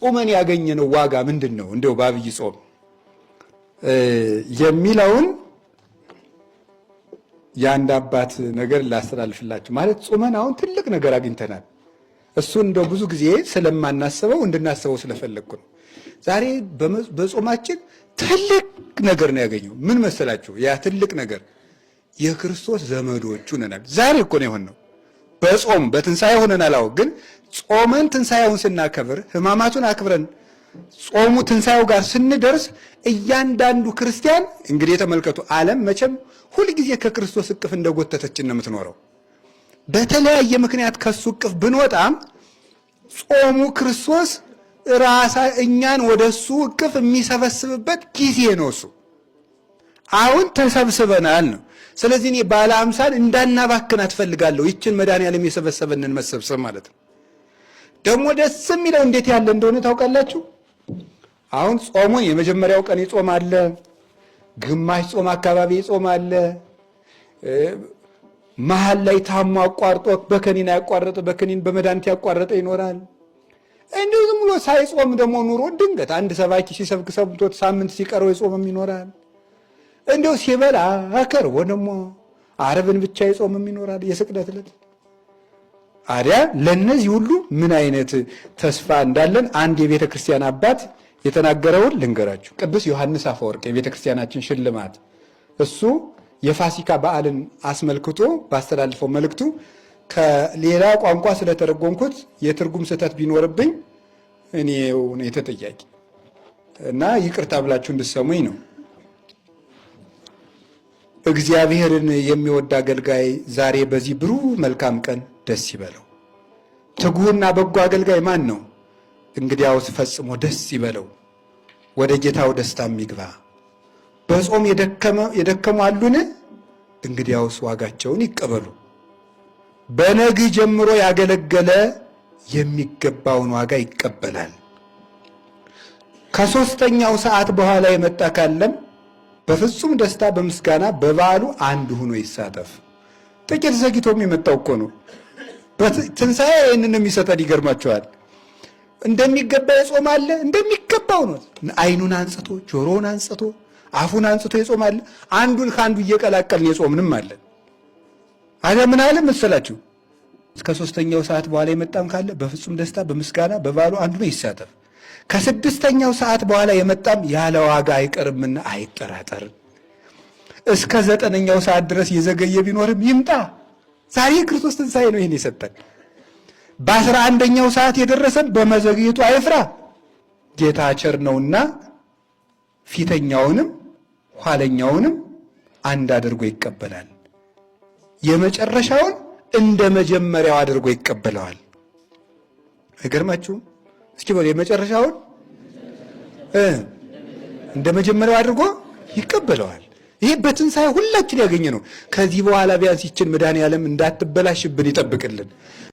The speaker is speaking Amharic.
ጾመን ያገኘነው ዋጋ ምንድነው እንደው በአብይ ጾም የሚለውን የአንድ አባት ነገር ላስተላልፍላችሁ። ማለት ጾመን አሁን ትልቅ ነገር አግኝተናል። እሱን እንደው ብዙ ጊዜ ስለማናስበው እንድናስበው ስለፈለግኩ ነው። ዛሬ በጾማችን ትልቅ ነገር ነው ያገኘው። ምን መሰላችሁ? ያ ትልቅ ነገር የክርስቶስ ዘመዶቹ ነናል። ዛሬ እኮ ነው የሆነው። በጾም በትንሣኤ ሆነናል። አዎ፣ ግን ጾመን ትንሣኤውን ስናከብር ሕማማቱን አክብረን ጾሙ ትንሣኤው ጋር ስንደርስ እያንዳንዱ ክርስቲያን እንግዲህ ተመልከቱ፣ ዓለም መቼም ሁልጊዜ ከክርስቶስ እቅፍ እንደጎተተችን ነው የምትኖረው። በተለያየ ምክንያት ከሱ እቅፍ ብንወጣም ጾሙ ክርስቶስ ራሳ እኛን ወደሱ እቅፍ የሚሰበስብበት ጊዜ ነው። እሱ አሁን ተሰብስበናል ነው። ስለዚህ እኔ ባለ አምሳል እንዳናባክን አትፈልጋለሁ። ይችን መድኃኒዓለም የሰበሰበንን መሰብሰብ ማለት ነው። ደግሞ ደስ የሚለው እንዴት ያለ እንደሆነ ታውቃላችሁ? አሁን ጾሙን የመጀመሪያው ቀን ይጾም አለ፣ ግማሽ ጾም አካባቢ ይጾም አለ፣ መሀል ላይ ታሞ አቋርጦ በከኒን ያቋረጠ በከኒን በመድኃኒት ያቋረጠ ይኖራል። እንዲሁ ዝም ብሎ ሳይጾም ደግሞ ኑሮ ድንገት አንድ ሰባኪ ሲሰብክ ሰብቶት ሳምንት ሲቀረው ይጾምም ይኖራል። እንዲሁ ሲበላ አከርቦ ደግሞ ዓርብን ብቻ ይጾምም ይኖራል፣ የስቅለት ዕለት። አዲያ ለነዚህ ሁሉ ምን አይነት ተስፋ እንዳለን አንድ የቤተ ክርስቲያን አባት የተናገረውን ልንገራችሁ። ቅዱስ ዮሐንስ አፈወርቅ የቤተ ክርስቲያናችን ሽልማት፣ እሱ የፋሲካ በዓልን አስመልክቶ ባስተላልፈው መልእክቱ ከሌላ ቋንቋ ስለተረጎምኩት የትርጉም ስህተት ቢኖርብኝ እኔው ነው ተጠያቂ እና ይቅርታ ብላችሁ እንድትሰሙኝ ነው። እግዚአብሔርን የሚወድ አገልጋይ ዛሬ በዚህ ብሩህ መልካም ቀን ደስ ይበለው። ትጉህና በጎ አገልጋይ ማን ነው? እንግዲያውስ ፈጽሞ ደስ ይበለው፣ ወደ ጌታው ደስታም ይግባ። በጾም የደከሙ አሉን? እንግዲያውስ ዋጋቸውን ይቀበሉ። በነግህ ጀምሮ ያገለገለ የሚገባውን ዋጋ ይቀበላል። ከሦስተኛው ሰዓት በኋላ የመጣ ካለም በፍጹም ደስታ በምስጋና በበዓሉ አንድ ሆኖ ይሳተፍ። ጥቂት ዘግይቶም የመጣው እኮ ነው። በትንሣኤ ይህንን የሚሰጠን ይገርማቸዋል። እንደሚገባ ይጾማል፣ እንደሚገባው ነው። አይኑን አንጽቶ ጆሮውን አንጽቶ አፉን አንጽቶ ይጾማል። አንዱን ከአንዱ እየቀላቀልን የጾምንም አለን። አለ ምን አለ መሰላችሁ? እስከ ሦስተኛው ሰዓት በኋላ የመጣም ካለ በፍጹም ደስታ በምስጋና በበዓሉ አንዱ ነው ይሳተፍ። ከስድስተኛው ሰዓት በኋላ የመጣም ያለ ዋጋ አይቀርምና አይጠራጠር። እስከ ዘጠነኛው ሰዓት ድረስ የዘገየ ቢኖርም ይምጣ። ዛሬ ክርስቶስ ትንሣኤ ነው ይህን የሰጠን። በ11ኛው ሰዓት የደረሰን በመዘግየቱ አይፍራ። ጌታ ቸር ነውና ፊተኛውንም ኋለኛውንም አንድ አድርጎ ይቀበላል። የመጨረሻውን እንደ መጀመሪያው አድርጎ ይቀበለዋል። አይገርማችሁም? እስኪ በሉ የመጨረሻውን እንደ መጀመሪያው አድርጎ ይቀበለዋል። ይሄ በትንሣኤ ሁላችን ያገኘ ነው። ከዚህ በኋላ ቢያንስ ይችን መድኃኔዓለም እንዳትበላሽብን ይጠብቅልን።